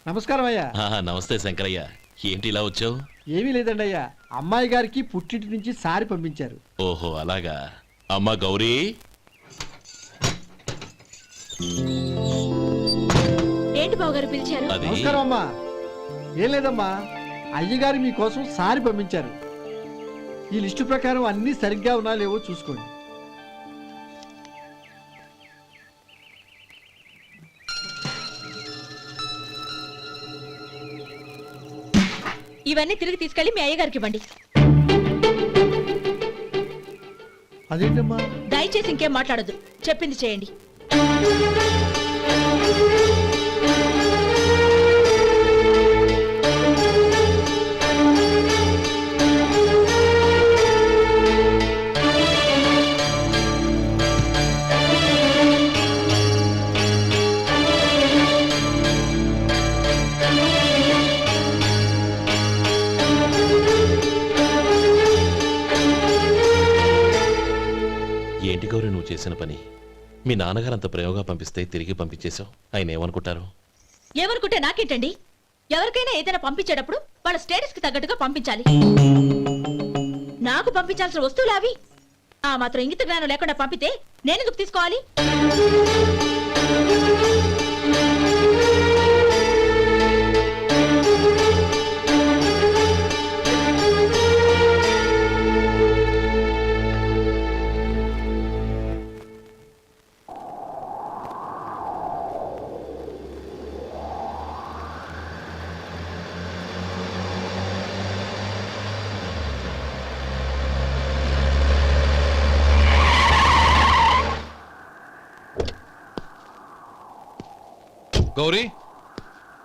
నమస్కారం అయ్యా. నమస్తే శంకరయ్య, ఏంటి ఇలా వచ్చావు? ఏమీ లేదండి అయ్యా, అమ్మాయి గారికి పుట్టింటి నుంచి సారి పంపించారు. ఓహో అలాగా. అమ్మా గౌరీ, ఏంటి బావగారు పిలిచారు? అది నమస్కారం అమ్మా. ఏం లేదమ్మా, అయ్యగారు మీకోసం సారి పంపించారు. ఈ లిస్టు ప్రకారం అన్ని సరిగ్గా ఉన్నా లేవో చూసుకోండి. ఇవన్నీ తిరిగి తీసుకెళ్లి మీ అయ్యగారికి ఇవ్వండి. అదేంటమ్మా? దయచేసి ఇంకేం మాట్లాడొద్దు, చెప్పింది చేయండి. ఏంటి గౌరీ నువ్వు చేసిన పని? మీ నాన్నగారు అంత ప్రేమగా పంపిస్తే తిరిగి పంపించేశావు. ఆయన ఏమనుకుంటారు? ఏమనుకుంటే నాకేంటండి? ఎవరికైనా ఏదైనా పంపించేటప్పుడు వాళ్ళ స్టేటస్ కి తగ్గట్టుగా పంపించాలి. నాకు పంపించాల్సిన వస్తువులు అవి. ఆ మాత్రం ఇంగిత జ్ఞానం లేకుండా పంపితే నేనెందుకు తీసుకోవాలి? గౌరీ,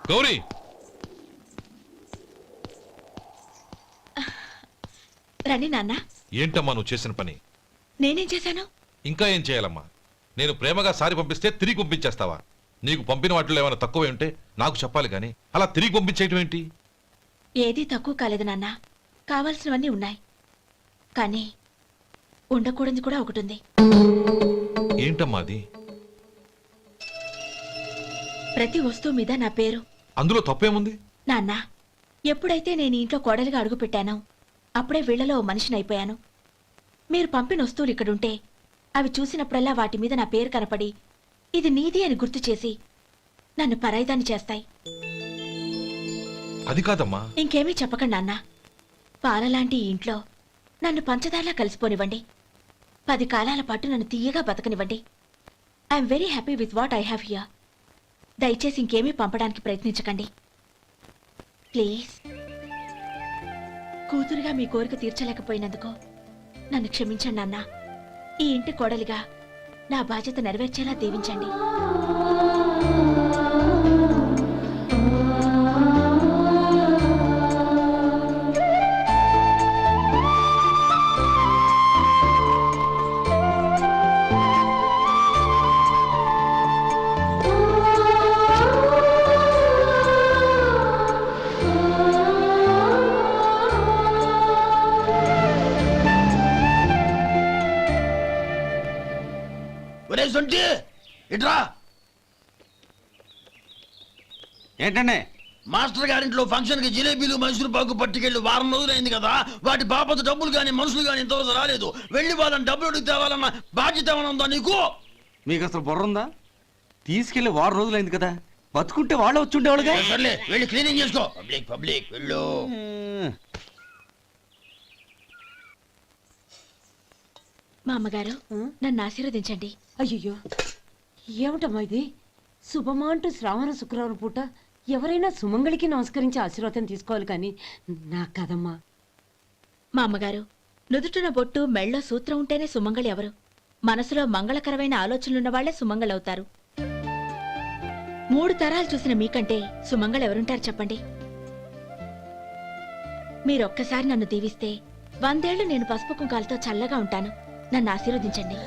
గౌరీ, రండి నాన్న. ఏంటమ్మా నువ్వు చేసిన పని? నేనేం చేశాను? ఇంకా ఏం చేయాలమ్మా? నేను ప్రేమగా సారి పంపిస్తే తిరిగి పంపించేస్తావా? నీకు పంపిన వాటిలో ఏమైనా తక్కువ ఉంటే నాకు చెప్పాలి కానీ అలా తిరిగి పంపించేయటం ఏంటి? ఏదీ తక్కువ కాలేదు నాన్న, కావాల్సినవన్నీ ఉన్నాయి. కానీ ఉండకూడదు కూడా ఒకటి ఉంది. ఏంటమ్మా అది? ప్రతి వస్తువు మీద నా పేరు. అందులో తప్పేముంది? నాన్న, ఎప్పుడైతే నేను ఇంట్లో కోడలిగా అడుగు పెట్టానో అప్పుడే వీళ్లలో ఓ మనిషిని అయిపోయాను. మీరు పంపిన వస్తువులు ఇక్కడుంటే అవి చూసినప్పుడల్లా వాటి మీద నా పేరు కనపడి ఇది నీది అని గుర్తు చేసి నన్ను పరాయిదాన్ని చేస్తాయి. అది కాదమ్మా. ఇంకేమీ చెప్పకండి నాన్న. పాలలాంటి ఈ ఇంట్లో నన్ను పంచదారలా కలిసిపోనివ్వండి. 10 కాలాల పాటు నన్ను తీయగా బతకనివ్వండి. I'm very happy with what I have here. దయచేసి ఇంకేమీ పంపడానికి ప్రయత్నించకండి ప్లీజ్. కూతురుగా మీ కోరిక తీర్చలేకపోయినందుకు నన్ను క్షమించండి నాన్న. ఈ ఇంటి కోడలిగా నా బాధ్యత నెరవేర్చేలా దీవించండి. ఇట్రా. ఏంటండి? మాస్టర్ గారింట్లో ఫంక్షన్ కి జిలేబీలు మైసూరు పాకు పట్టుకెళ్ళి వారం రోజులైంది కదా. వాటి బాపత డబ్బులు గాని మనుషులు గాని ఇంతవరకు రాలేదు. వెళ్ళి వాళ్ళని డబ్బులు అడిగి తేవాలన్న బాధ్యత ఏమైనా ఉందా నీకు? మీకు అసలు బుర్ర ఉందా? తీసుకెళ్లి వారం రోజులైంది కదా, బతుకుంటే వాళ్ళు వచ్చి ఉండేవాళ్ళుగా. సర్లే వెళ్ళి క్లీనింగ్ చేసుకో. పబ్లిక్ పబ్లిక్ వెళ్ళు. మా అమ్మగారు నన్ను ఆశీర్వదించండి. అయ్యో, ఏమిటమ్మా ఇది? శుభమా అంటూ శ్రావణ శుక్రవారం పూట ఎవరైనా సుమంగళికి నమస్కరించి ఆశీర్వాదం తీసుకోవాలి కానీ నా కదమ్మా. మా అమ్మగారు, నుదుటిన బొట్టు మెళ్ళో సూత్రం ఉంటేనే సుమంగళి ఎవరు? మనసులో మంగళకరమైన ఆలోచనలున్న వాళ్లే సుమంగళవుతారు. 3 తరాలు చూసిన మీకంటే సుమంగళ ఎవరుంటారు చెప్పండి? మీరొక్కసారి నన్ను దీవిస్తే 100 ఏళ్లు నేను పసుపు కుంకాలతో చల్లగా ఉంటాను. నన్ను ఆశీర్వదించండి.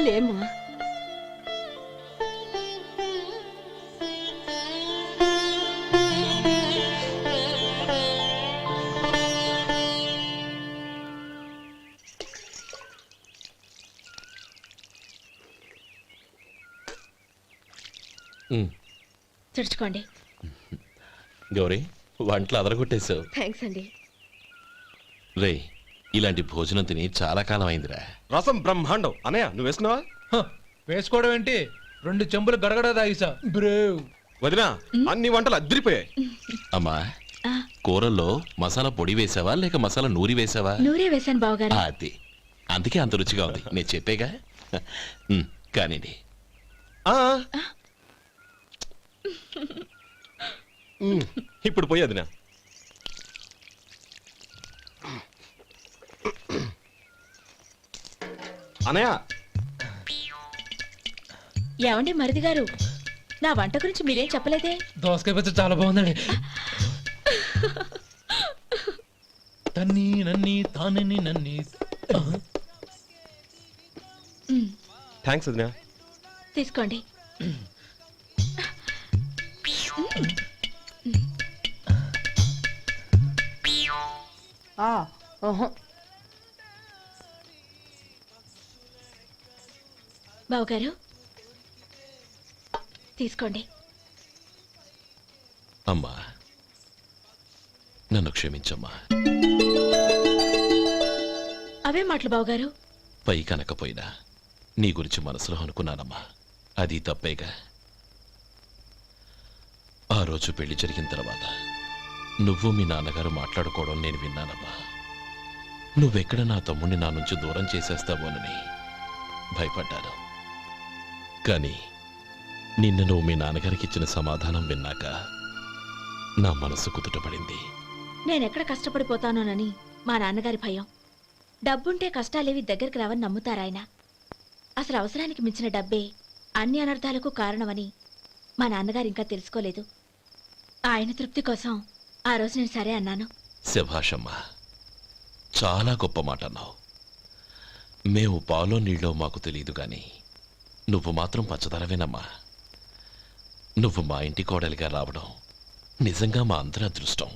లేమ్మా, ఉమ్, తుడుచుకోండి. గౌరీ వంటలు అదరగొట్టేశావు. థ్యాంక్స్ అండి. రే ఇలాంటి భోజనం తిని చాలా కాలం అయిందిరా. రసం బ్రహ్మాండం అనయ్య నువ్వు వేసుకున్నావా? వేసుకోవడం ఏంటి, 2 చెంబులు గడగడ తాగిసా బ్రేవ్. వదినా అన్ని వంటలు అద్దరిపోయాయి. అమ్మా ఆ, కూరల్లో మసాలా పొడి వేసావా లేక మసాలా నూరి వేసావా? నూరే వేశాను బావగారు. అది అందుకే అంత రుచిగా ఉంది. నేను చెప్పేగా. కానివ్వండి. ఆ. ఇప్పుడు పోయి వదినా. అనయ్య ఏమండి మరిది గారు, నా వంట గురించి మీరేం చెప్పలేదే? దోసకాయ పచ్చడి చాలా బాగుందండి. తన్ని నన్ని తానని నన్ని. థ్యాంక్స్ వదినా. తీసుకోండి. బావగారు తీసుకోండి. అమ్మా నన్ను క్షమించమ్మా. అవే మాటలు బావగారు. పై కనకపోయినా నీ గురించి మనసులో అనుకున్నానమ్మా. అది తప్పేగా. ఆ రోజు పెళ్లి జరిగిన తర్వాత నువ్వు మీ నాన్నగారు మాట్లాడుకోవడం నేను విన్నానమ్మా. నువ్వెక్కడ నా తమ్ముడిని నా నుంచి దూరం చేసేస్తావోనని భయపడ్డాను. కానీ నిన్న నువ్వు మీ నాన్నగారికి ఇచ్చిన సమాధానం విన్నాక నా మనసు కుదుటపడింది. నేనెక్కడ కష్టపడిపోతానోనని మా నాన్నగారి భయం. డబ్బుంటే కష్టాలేవి దగ్గరికి రావని నమ్ముతారాయన. అసలు అవసరానికి మించిన డబ్బే అన్ని అనర్థాలకు కారణమని మా నాన్నగారు ఇంకా తెలుసుకోలేదు. ఆయన తృప్తి కోసం ఆ రోజు నేను సరే అన్నాను. శభాషమ్మా, చాలా గొప్ప మాట అన్నావు. మేము పాలో నీళ్ళో మాకు తెలియదు గాని నువ్వు మాత్రం పచ్చదరవేనమ్మా. నువ్వు మా ఇంటి కోడలిగా రావడం నిజంగా మా అందరి అదృష్టం.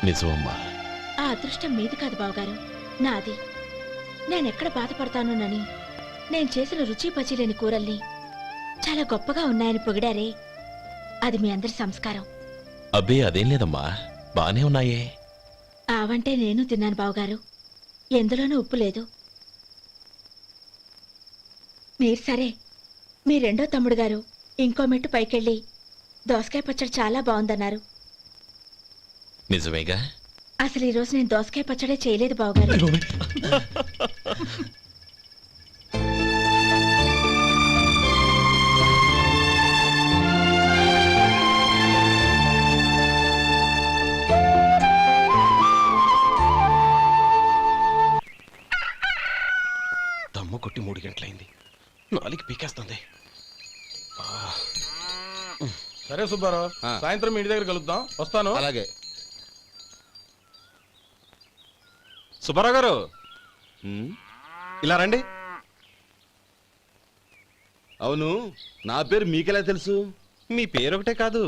నిజమమ్మా. ఆ అదృష్టం మీది కాదు బావగారు, నాది. నేనెక్కడ బాధపడతానోనని నేను చేసిన రుచి పచిలేని కూరల్ని చాలా గొప్పగా ఉన్నాయని పొగిడారే, అది మీ అందరి సంస్కారం. అబ్బే అదేం లేదమ్మా, బానే ఉన్నాయే. ఆవంటే నేను తిన్నాను బావగారు, ఎందులోనూ ఉప్పు లేదు. మీరు సరే, మీ రెండో తమ్ముడు గారు ఇంకో మెట్టు పైకెళ్ళి దోసకాయ పచ్చడి చాలా బాగుందన్నారు. నిజమేగా? అసలు ఈరోజు నేను దోసకాయ పచ్చడే చేయలేదు బావగారు. దమ్ము కొట్టి 3 గంటలైంది. 4కి పీకేస్తుంది. సరే సుబ్బారావు, సాయంత్రం మీ ఇంటి దగ్గర కలుద్దాం. వస్తాను. అలాగే. సుబ్బారావు గారు ఇలా రండి. అవును, నా పేరు మీకెలా తెలుసు? మీ పేరు ఒకటే కాదు,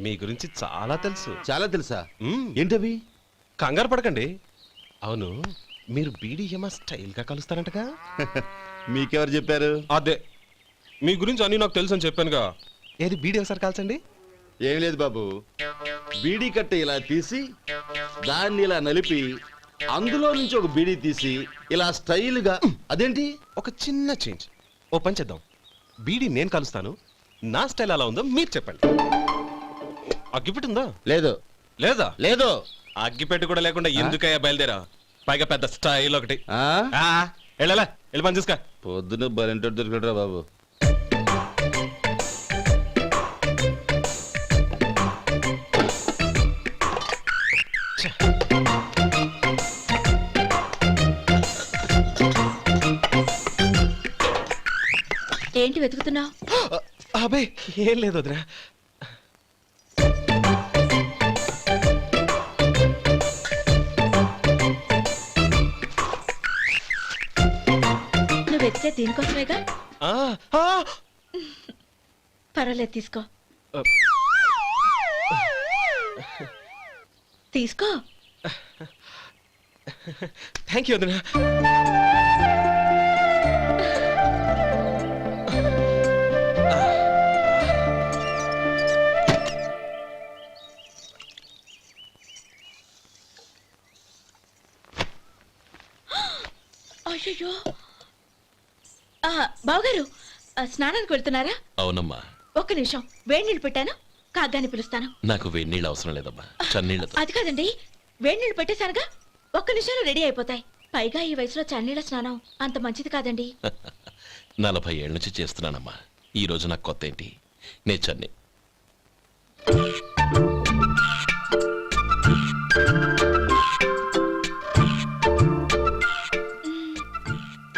మీ గురించి చాలా తెలుసు. చాలా తెలుసా? ఏంటవి? కంగారు పడకండి. అవును, మీరు బీడీఎం స్టైల్గా కలుస్తారంటగా? మీకెవరు చెప్పారు? అదే, మీ గురించి అన్ని నాకు తెలుసు అని చెప్పానుగా. ఏది బీడీ ఒకసారి కాల్చండి. ఏం లేదు బాబు, బీడీ కట్ట ఇలా తీసి దాన్ని ఇలా నలిపి అందులో నుంచి ఒక బీడీ తీసి ఇలా స్టైల్గా. అదేంటి? ఒక చిన్న చేంజ్. ఓ పని చేద్దాం, బీడీ నేను కలుస్తాను, నా స్టైల్ అలా ఉందో మీరు చెప్పండి. అగ్గిపెట్టి ఉందా? లేదు. లేదా? లేదు. అగ్గిపెట్టి కూడా లేకుండా ఎందుకయ్యా బయలుదేరా? పైగా పెద్ద స్టైల్ ఒకటి. వెళ్ళాలా, వెళ్ళి పని చూసుకో. పొద్దున బరింటోడు దొరికడరా బాబు. ఏంటి వెతుకుతున్నావు? అబే ఏం లేదు వదినా. నువ్వు వెతికే దీనికోసమేగా. పర్వాలేదు, తీసుకో. తీసుకో. థ్యాంక్ యూ వదినా. బావగారు స్నానానికి వెళ్తున్నారా? అవునమ్మా. ఒక్క నిమిషం, వేడి నీళ్ళు పెట్టాను, కాగ్గాని పిలుస్తాను. నాకు వేడి నీళ్ళు అవసరం లేదమ్మా, చన్నీళ్ళతో. అది కాదండి, వేడి నీళ్ళు పెట్టేశానుగా, ఒక్క నిమిషంలో రెడీ అయిపోతాయి. పైగా ఈ వయసులో చన్నీళ్ళ స్నానం అంత మంచిది కాదండి. 40 ఏళ్ళ నుంచి చేస్తున్నానమ్మా. ఈ రోజు నాకు కొత్త ఏంటి? నే చన్నీ.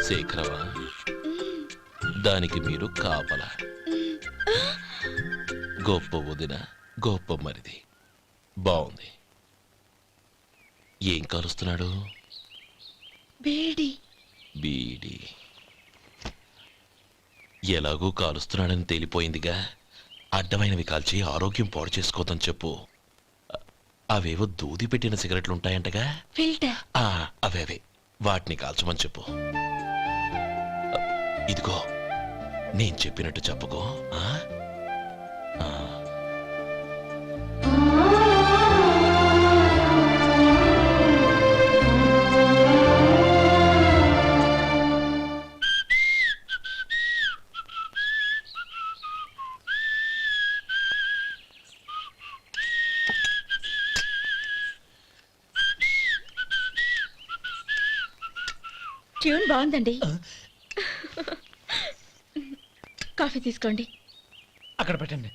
శేఖరవా, దానికి మీరు కాపల. గొప్ప వదిన, గొప్ప మరిది. బాగుంది. ఏం కలుస్తున్నాడు? వేడి. బీడి. ఎలాగూ కాలుస్తున్నాడని తేలిపోయిందిగా. అడ్డమైనవి కాల్చి ఆరోగ్యం పాడు చేసుకోదని చెప్పు. అవేవో దూది పెట్టిన సిగరెట్లుంటాయంటగా. ఫిల్టర్. అవే వాటిని కాల్చమని చెప్పు. ఇదిగో, నేను చెప్పినట్టు చెప్పుకో. ట్యూన్ బాగుందండి. కాఫీ తీసుకోండి. అక్కడ పెట్టండి.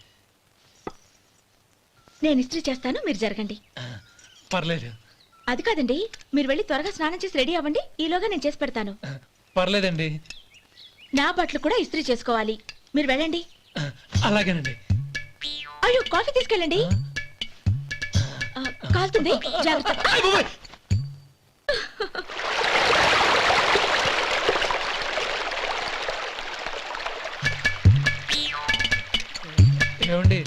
నేను ఇస్త్రీ చేస్తాను, మీరు జరగండి. పర్లేదు. అది కాదండి, మీరు వెళ్ళి త్వరగా స్నానం చేసి రెడీ అవ్వండి, ఈలోగా నేను చేసి పెడతాను. పర్లేదండి. నా బట్టలు కూడా ఇస్త్రీ చేసుకోవాలి, మీరు వెళ్ళండి. అలాగేనండి. అయ్యో, కాఫీ తీసుకెళ్ళండి. కాలుతుంది, జాగ్రత్త. ఏమండి,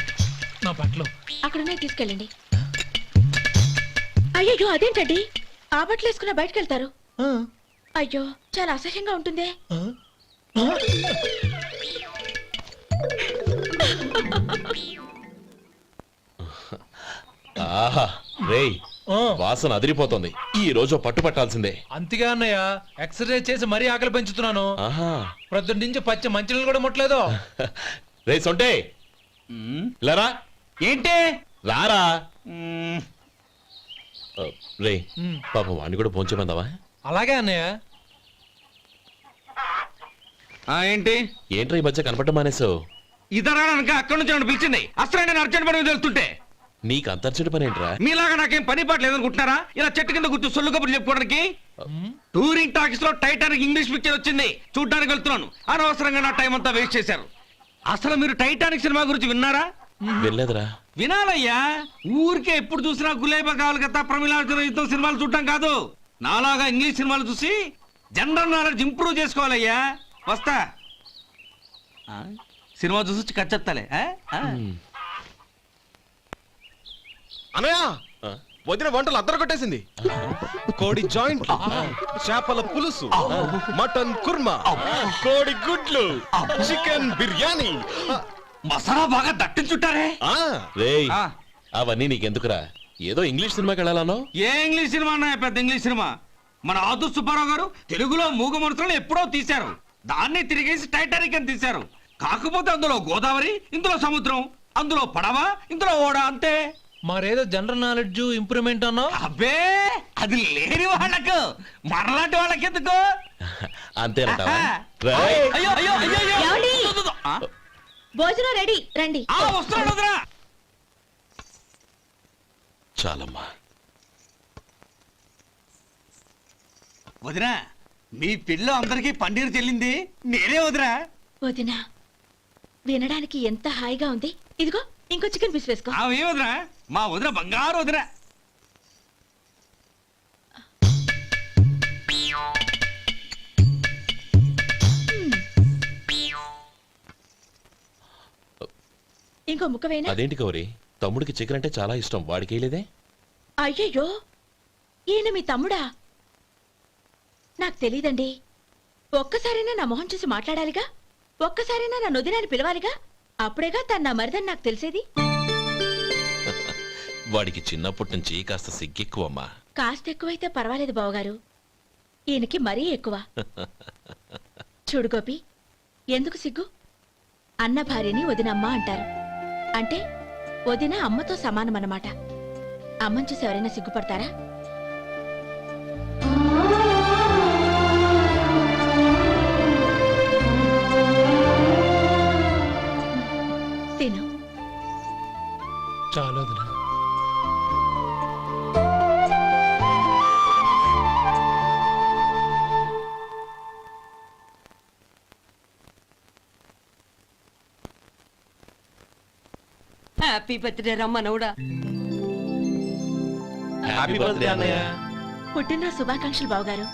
నా బట్టలు అక్కడనే తీసుకెళ్ళండి. అయ్యో, అదేంటండి, ఆ బట్టలు వేసుకున్న బయటకు వెళ్తారు? అయ్యో, చాలా అసహ్యంగా ఉంటుందే. ఆహా రేయ్, వాసన అదిరిపోతుంది. ఈ రోజు పట్టు పట్టాల్సిందే. అంతగా అన్నయ్య, ఎక్సర్సైజ్ చేసి మరీ ఆకలి పెంచుతున్నాను. ఆహా, ప్రొద్దున నుంచి పచ్చి మంచినీళ్ళు కూడా ముట్టలేదు. రే సొంటే, లరా. ఏంటి? రారా. రే, పాపం వాడిని కూడా పోంచమందావా? అలాగే అన్నయ్య. ఏంటి? ఏంట్రా ఈ మధ్య కనపడడం మానేసావు? ఇదరా అక్కడి నుంచి నన్ను పిలిచింది. అసలు నేను అర్జెంట్ పని వెళ్తుంటే నీకు అంతర్చడి పని ఏంట్రా? మీలాగా నాకేం పని పాట లేదనుకుంటున్నారా? ఇలా చెట్టు కింద కూర్చో సొల్లు కబుర్లు చెప్పుకోవడానికి. టూరింగ్ టాకీస్ లో టైటానిక్ ఇంగ్లీష్ పిక్చర్ వచ్చింది, చూడ్డానికి వెళ్తున్నాను. అనవసరంగా నా టైం అంతా వేస్ట్ చేశారు. అసలు మీరు టైటానిక్ సినిమా గురించి విన్నారా? వెళ్ళలేదురా. వినాలయ్యా. ఊరికే ఎప్పుడు చూసినా గులేబా కావాలి కదా, ప్రమిళార్జున యుద్ధం సినిమాలు చూడటం కాదు. నాలాగా ఇంగ్లీష్ సినిమాలు చూసి జనరల్ నాలెడ్జ్ ఇంప్రూవ్ చేసుకోవాలయ్యా. వస్తా. సినిమా చూసి కచ్చెత్తాలే. అనయా, వదిన వంటలు అద్దరు కొట్టేసింది. కోడి జాయింట్, చేపల పులుసు, మటన్ కుర్మా, కోడి గుడ్లు, చికెన్ బిర్యానీ, మసాలా బాగా దట్టించుంటారే. రేయ్, అవన్నీ నీకెందుకురా? ఏదో ఇంగ్లీష్ సినిమాకి వెళ్ళాలనో? ఏ ఇంగ్లీష్ సినిమా అన్నాయా? పెద్ద ఇంగ్లీష్ సినిమా. మన ఆదు సుబ్బారావు గారు తెలుగులో మూగమరుతులను ఎప్పుడో తీశారు. దాన్ని తిరిగేసి టైటానిక్ అని తీశారు. కాకపోతే అందులో గోదావరి, ఇందులో సముద్రం, అందులో పడవ, ఇందులో ఓడ, అంతే. మరేదో జనరల్ నాలెడ్జ్ ఇంప్రూవ్మెంట్ అన్నా? అబ్బే, అది లేని వాళ్ళకు, మరలాంటి వాళ్ళకి ఎందుకు? అంతేనంటావా? అయ్యో అయ్యో అయ్యో అయ్యో. ఏమండి? ఆ? భోజనం రెడీ, రండి. వస్తున్నాడు వదరా. చాలమ్మా. వదినా, మీ పిల్ల అందరికీ పన్నీరు చెల్లింది నేనే వదినా. వదినా, వినడానికి ఎంత హాయిగా ఉంది. ఇదిగో ఇంకో చికెన్ పీస్ వేసుకో. ఏ వదినా, మా వదిన బంగారు వదినా. ఇంకో ముక్క వేయనా? అదేంటి గౌరీ, తమ్ముడికి చికెన్ అంటే చాలా ఇష్టం, వాడికి వేయలేదే? అయ్యయ్యో, ఈయన మీ తమ్ముడా? నాకు తెలీదండి. ఒక్కసారైనా నా మొహం చూసి మాట్లాడాలిగా, ఒక్కసారైనా నా నొదినాన్ని పిలవాలిగా, అప్పుడేగా తన నా మరిదని నాకు తెలిసేది. వాడికి చిన్నప్పటి నుంచి కాస్త సిగ్గెక్కువమ్మా. కాస్త ఎక్కువైతే పర్వాలేదు బావగారు, ఈయనకి మరీ ఎక్కువ. చూడు గోపి, ఎందుకు సిగ్గు? అన్న భార్యని వదినమ్మ అంటారు. అంటే వదిన అమ్మతో సమానమన్నమాట. అమ్మని చూసి ఎవరైనా సిగ్గుపడతారా? తిను. చాలా వదినా. హ్యాపీ బర్త్డే రా మనవడా. హ్యాపీ బర్త్డే అన్నయ్య. పుట్టిన శుభాకాంక్షలు బావగారు.